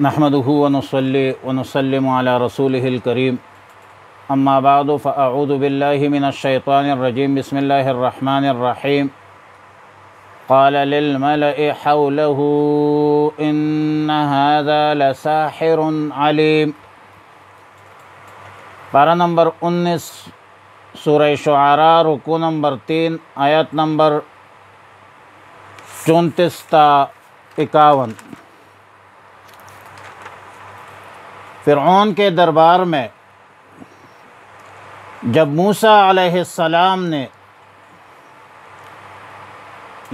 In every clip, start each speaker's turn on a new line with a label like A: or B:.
A: نحمده ونصلي ونسلم على رسوله الكريم اما بعد فاعوذ بالله من الشيطان الرجيم بسم الله الرحمن الرحيم قال للملأ حوله ان هذا لساحر عليم۔ پارہ نمبر 19 سورہ شعراء، رکوع نمبر 3، آیت نمبر 34 تا 51۔ فرعون کے دربار میں جب موسیٰ علیہ السلام نے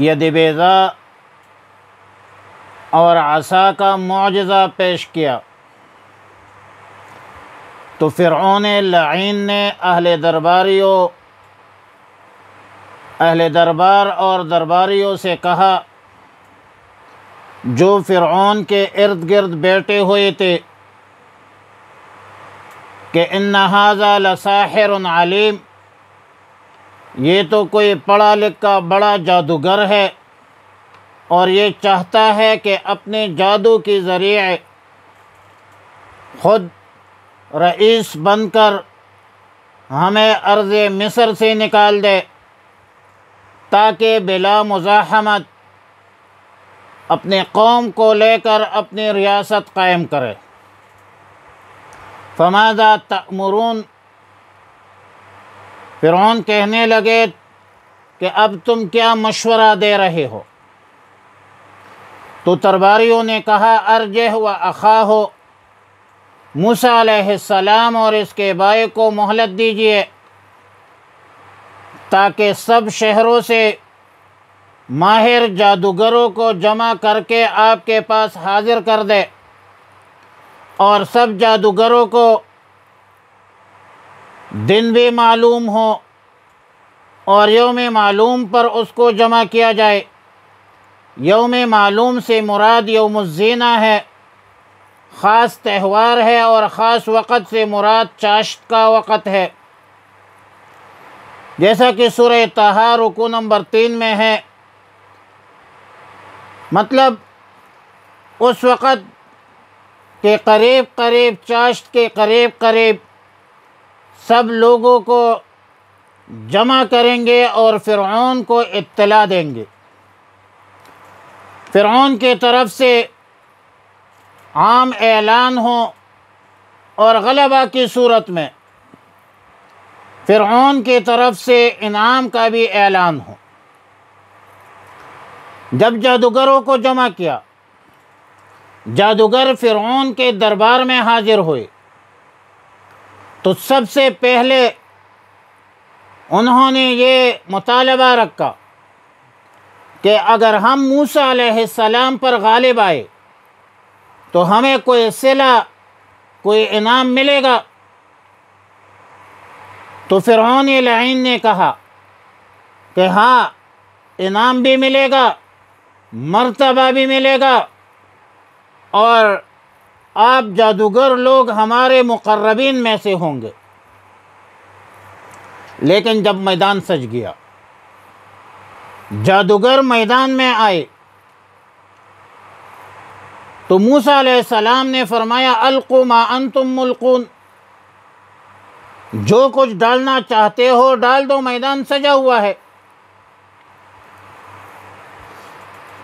A: ید بیضاء اور عصا کا معجزہ پیش کیا تو فرعون لعین نے اہل دربار اور درباریوں سے کہا جو فرعون کے ارد گرد بیٹھے ہوئے تھے کہ ان ھذا لساحر علیم، یہ تو کوئی پڑھا لکھا بڑا جادوگر ہے اور یہ چاہتا ہے کہ اپنے جادو کے ذریعے خود رئیس بن کر ہمیں ارض مصر سے نکال دے تاکہ بلا مزاحمت اپنے قوم کو لے کر اپنی ریاست قائم کرے۔ فماذا تأمرون، فرعون کہنے لگے کہ اب تم کیا مشورہ دے رہے ہو؟ تو درباریوں نے کہا ارجہ و اخاہ، موسیٰ علیہ السلام اور اس کے بھائی کو مہلت دیجیے تاکہ سب شہروں سے ماہر جادوگروں کو جمع کر کے آپ کے پاس حاضر کر دے، اور سب جادوگروں کو دن بھی معلوم ہو اور یوم معلوم پر اس کو جمع کیا جائے۔ یوم معلوم سے مراد یوم الزینہ ہے، خاص تہوار ہے، اور خاص وقت سے مراد چاشت کا وقت ہے، جیسا کہ سورہ طٰہٰ رکوع نمبر 3 میں ہے۔ مطلب اس وقت کہ قریب چاشت کے قریب سب لوگوں کو جمع کریں گے اور فرعون کو اطلاع دیں گے۔ فرعون کی طرف سے عام اعلان ہو اور غلبہ کی صورت میں فرعون کی طرف سے انعام کا بھی اعلان ہو۔ جب جادوگروں کو جمع کیا، جادوگر فرعون کے دربار میں حاضر ہوئے تو سب سے پہلے انہوں نے یہ مطالبہ رکھا کہ اگر ہم موسیٰ علیہ السلام پر غالب آئے تو ہمیں کوئی صلہ، کوئی انعام ملے گا۔ تو فرعون لعین نے کہا کہ ہاں، انعام بھی ملے گا، مرتبہ بھی ملے گا، اور آپ جادوگر لوگ ہمارے مقربین میں سے ہوں گے۔ لیکن جب میدان سج گیا، جادوگر میدان میں آئے تو موسیٰ علیہ السلام نے فرمایا القوا ما انتم ملقون، جو کچھ ڈالنا چاہتے ہو ڈال دو، میدان سجا ہوا ہے۔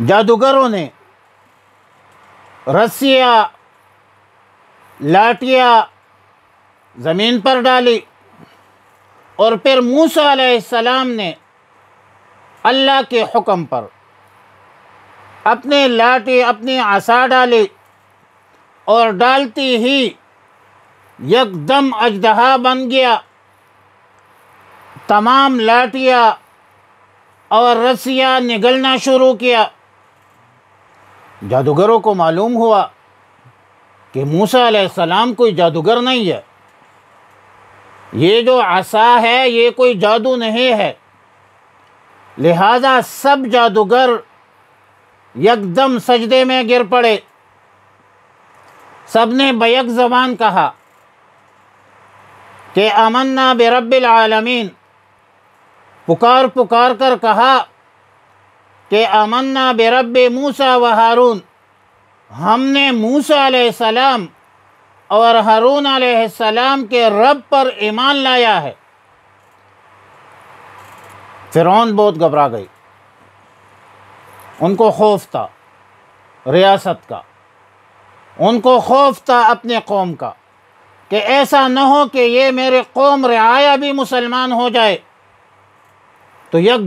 A: جادوگروں نے رسیاں، لاٹیاں زمین پر ڈالی، اور پھر موسیٰ علیہ السلام نے اللہ کے حکم پر اپنی لاٹھی، اپنی عصا ڈالی، اور ڈالتی ہی یکدم اژدہا بن گیا۔ تمام لاٹیاں اور رسیاں نگلنا شروع کیا۔ جادوگروں کو معلوم ہوا کہ موسیٰ علیہ السلام کوئی جادوگر نہیں ہے، یہ جو عصا ہے یہ کوئی جادو نہیں ہے، لہذا سب جادوگر یکدم سجدے میں گر پڑے۔ سب نے بیک زبان کہا کہ آمنا برب العالمین، پکار کر کہا کہ آمنا برب موسیٰ و ہارون، ہم نے موسیٰ علیہ السلام اور ہارون علیہ السلام کے رب پر ایمان لایا ہے۔ فرعون بہت گھبرا گئی، ان کو خوف تھا ریاست کا، ان کو خوف تھا اپنے قوم کا، کہ ایسا نہ ہو کہ یہ میرے قوم رعایا بھی مسلمان ہو جائے۔ تو یک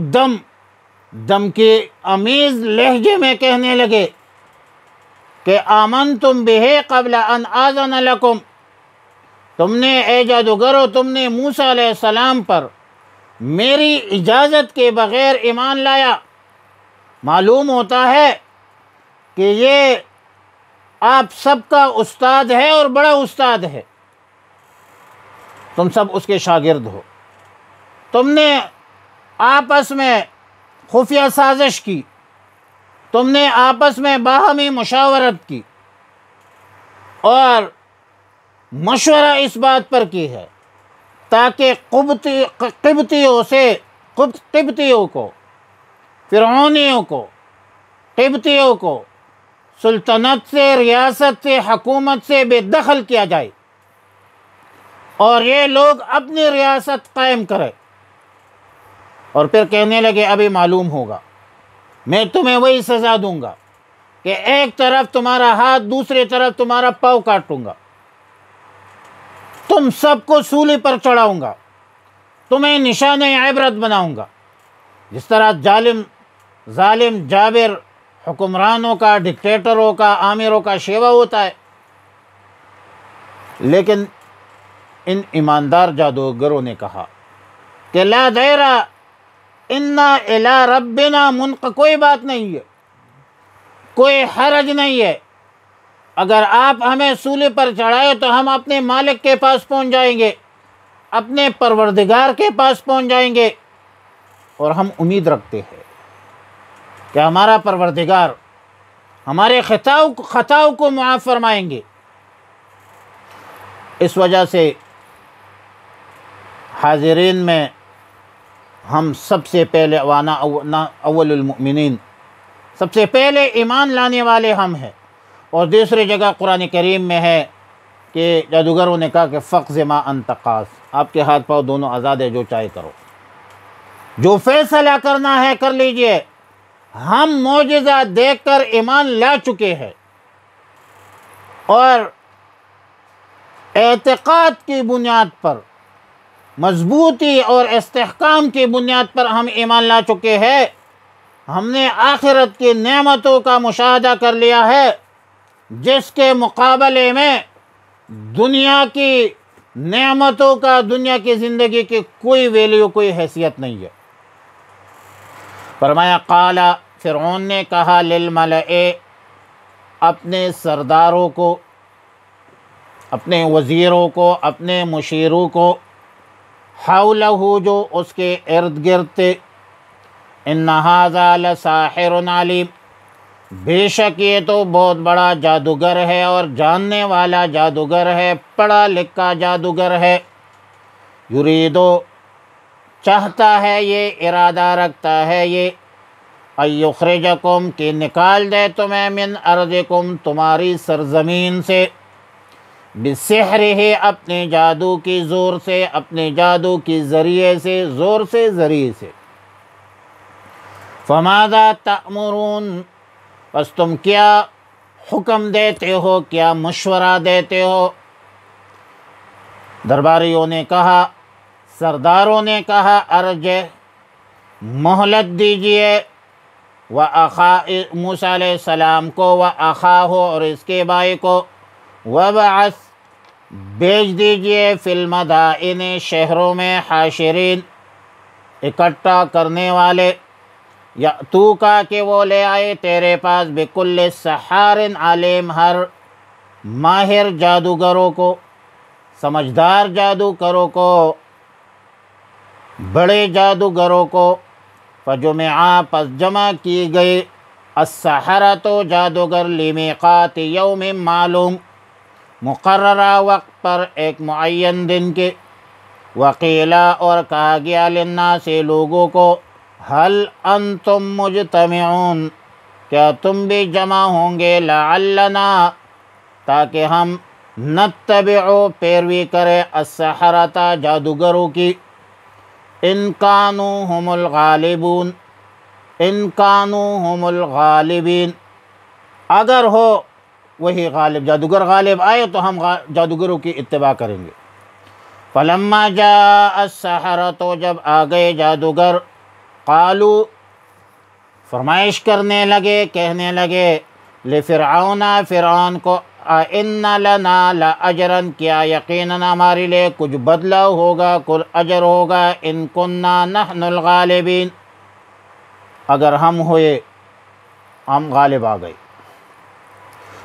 A: دم کی امیز لہجے میں کہنے لگے کہ آمنتم بہ قبل ان آذن لکم، تم نے اے جادوگرو تم نے موسیٰ علیہ السلام پر میری اجازت کے بغیر ایمان لایا۔ معلوم ہوتا ہے کہ یہ آپ سب کا استاد ہے اور بڑا استاد ہے، تم سب اس کے شاگرد ہو، تم نے آپس میں خفیہ سازش کی، تم نے آپس میں باہمی مشاورت کی اور مشورہ اس بات پر کی ہے تاکہ قبطیوں کو، فرعونیوں کو، قبطیوں کو سلطنت سے، ریاست سے، حکومت سے بے دخل کیا جائے اور یہ لوگ اپنی ریاست قائم کرے۔ اور پھر کہنے لگے ابھی معلوم ہوگا، میں تمہیں وہی سزا دوں گا کہ ایک طرف تمہارا ہاتھ دوسری طرف تمہارا پاؤں کاٹوں گا، تم سب کو سولی پر چڑھاؤں گا، تمہیں نشان عبرت بناؤں گا۔ جس طرح ظالم جابر حکمرانوں کا، ڈکٹیٹروں کا، آمیروں کا شیوا ہوتا ہے، لیکن ان ایماندار جادوگروں نے کہا کہ لا دیرہ انا الی ربنا کوئی بات نہیں ہے، کوئی حرج نہیں ہے، اگر آپ ہمیں سولی پر چڑھائے تو ہم اپنے مالک کے پاس پہنچ جائیں گے، اپنے پروردگار کے پاس پہنچ جائیں گے، اور ہم امید رکھتے ہیں کہ ہمارا پروردگار ہمارے خطاؤں کو معاف فرمائیں گے۔ اس وجہ سے حاضرین میں ہم سب سے پہلے وانا اول المؤمنین، سب سے پہلے ایمان لانے والے ہم ہیں۔ اور دوسری جگہ قرآن کریم میں ہے کہ جادوگروں نے کہا کہ فقض ما انت قاض، آپ کے ہاتھ پاؤں دونوں آزاد ہے، جو چاہے کرو، جو فیصلہ کرنا ہے کر لیجئے۔ ہم معجزہ دیکھ کر ایمان لا چکے ہیں اور اعتقاد کی بنیاد پر، مضبوطی اور استحکام کی بنیاد پر ہم ایمان لا چکے ہیں۔ ہم نے آخرت کی نعمتوں کا مشاہدہ کر لیا ہے جس کے مقابلے میں دنیا کی نعمتوں کا، دنیا کی زندگی کی کوئی ویلیو، کوئی حیثیت نہیں ہے۔ فرمایا قال، فرعون نے کہا للملئ، اپنے سرداروں کو، اپنے وزیروں کو، اپنے مشیروں کو، حولہ جو اس کے ارد گرد تھے، ان ھذا لساحر علیم، بے شک یہ تو بہت بڑا جادوگر ہے اور جاننے والا جادوگر ہے، پڑھا لکھا جادوگر ہے۔ یریدو، چاہتا ہے یہ، ارادہ رکھتا ہے یہ، ان یخرجکم، کہ نکال دے تمہیں، من ارضکم، تمہاری سرزمین سے، بسحرہ، اپنے جادو کی زور سے، اپنے جادو کی ذریعے سے، زور سے، ذریعے سے۔ فماذا تأمرون، پس تم کیا حکم دیتے ہو، کیا مشورہ دیتے ہو؟ درباریوں نے کہا، سرداروں نے کہا، ارجع، مہلت دیجئے، موسیٰ علیہ السلام کو، وَأَخَاهُ، اور اس کے بھائی کو، وَبَعَثْ، بھیج دیجئے، فی المدائن، شہروں میں، حاشرین، اکٹھا کرنے والے، یأتوکا، کہ وہ لے آئے تیرے پاس، بکل سحار علیم، ہر ماہر جادوگروں کو، سمجھدار جادوگروں کو، بڑے جادوگروں کو۔ فجمعا، پس جمع کی گئی، السحرۃ، جادوگر، لمیقات یوم، معلوم، مقررہ وقت پر، ایک معین دن کے۔ وقیلا، اور کہا گیا، للناس، لوگوں کو، هل انتم مجتمعون، کیا تم بھی جمع ہوں گے، لعلنا تاکہ ہم نتبعو پیروی کرے، السحرۃ جادوگروں کی، ان کانوا هم الغالبون، ان کانوا هم الغالبین، اگر ہو وہی غالب، جادوگر غالب آئے تو ہم جادوگروں کی اتباع کریں گے۔ فلما جاء السحرۃ، جب آ گئے جادوگر، قالو فرمائش کرنے لگے، کہنے لگے، لفرعون فرعون کو، ان لنا لاجرا، کیا یقیناً ہمارے لیے کچھ بدلہ ہوگا، کچھ اجر ہوگا، ان کننا نحن الغالبین، اگر ہم ہوئے، ہم غالب آ گئے۔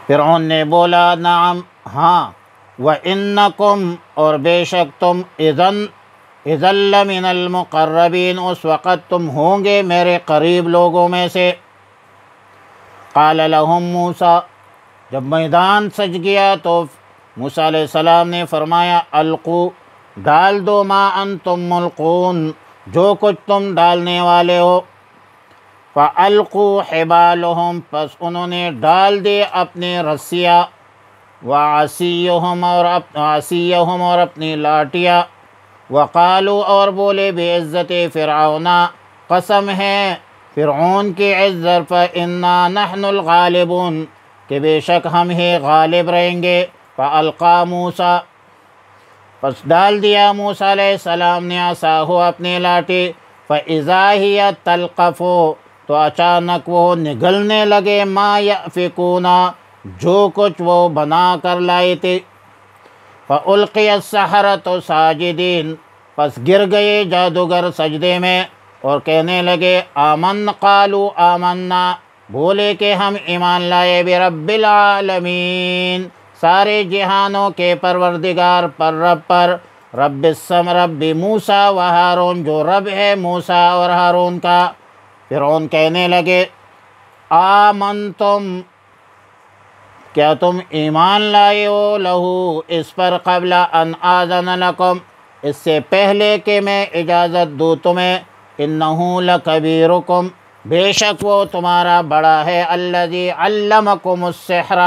A: فرعون نے بولا، نعم ہاں، وَإِنَّكُمْ اور بے شک تم، اذا لمن المقربین اس وقت تم ہوں گے میرے قریب لوگوں میں سے۔ قال لهم موسیٰ، جب میدان سج گیا تو موسیٰ علیہ السلام نے فرمایا، القوا ڈال دو، ما انتم ملقون جو کچھ تم ڈالنے والے ہو۔ فَأَلْقُوا حِبَالَهُمْ پس انہوں نے ڈال دی اپنی رسیاں، وَعَصِیَّهُمْ اور اپنی لاٹیاں، وَقَالُوا اور بولے، بِعِزَّتِ فِرْعَوْنَ قسم ہے فرعون کی عزت، فَإِنَّا نَحْنُ الْغَالِبُونَ کہ بے شک ہم ہی غالب رہیں گے۔ فَأَلْقَى مُوسیٰ پس ڈال دیا موسیٰ علیہ السلام نے عصاہ اپنی لاٹھی، فَإِذَا هِيَ تَلْقَفُ تو اچانک وہ نگلنے لگے، ما یأفکون جو کچھ وہ بنا کر لائے تھے۔ فَأُلْقِيَ السَّحَرَةُ ساجدین پس گر گئے جادوگر سجدے میں، اور کہنے لگے، قالوا آمنا بولے کہ ہم ایمان لائے، برب العالمین سارے جہانوں کے پروردگار پر، رب پر، رب موسیٰ و ہارون جو رب ہے موسیٰ اور ہارون کا۔ فرعون کہنے لگے، آمنتم کیا تم ایمان لائے ہو، لہو اس پر، قبل ان آذن لکم اس سے پہلے کہ میں اجازت دوں تمہیں، انہو لکبیرکم بے شک وہ تمہارا بڑا ہے، الذی علمکم السحر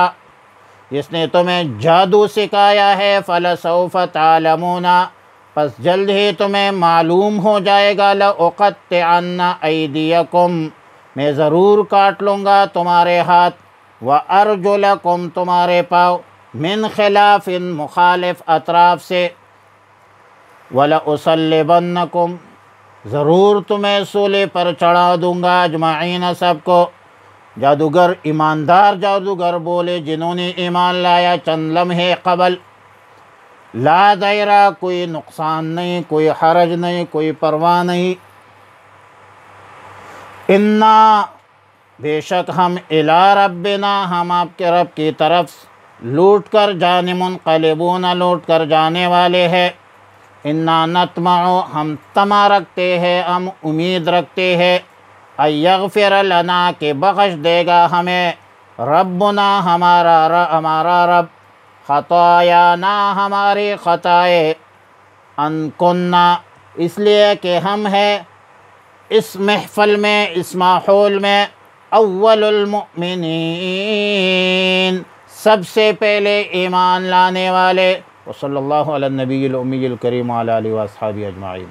A: جس نے تمہیں جادو سکھایا ہے، فلسوف تعلمون پس جلد ہی تمہیں معلوم ہو جائے گا، لأقطعن ایدیکم میں ضرور کاٹ لوں گا تمہارے ہاتھ، وارجلکم تمہارے پاؤں، من خلاف مخالف اطراف سے، ولأصلبنکم ضرور تمہیں سولے پر چڑھا دوں گا، اجمعین سب کو۔ جادوگر ایماندار جادوگر بولے جنہوں نے ایمان لایا چند لمحے قبل، لا ضیرہ کوئی نقصان نہیں، کوئی حرج نہیں، کوئی پرواہ نہیں، انا بے شک ہم، الی ربنا ہم آپ کے رب کی طرف لوٹ کر جانے، منقلبون لوٹ کر جانے والے ہیں، انا نطمع ہم طمع رکھتے ہیں، ہم امید رکھتے ہیں، ان یغفر لنا کہ بخش دے گا ہمیں، ربنا ہمارا رب، خطایانا ہماری خطائے، ان کننا اس لیے کہ ہم ہیں اس محفل میں، اس ماحول میں، اول المؤمنین سب سے پہلے ایمان لانے والے۔ وصلی اللہ علی النبی الامی الکریم وعلی آلہ واصحابہ اجمعین۔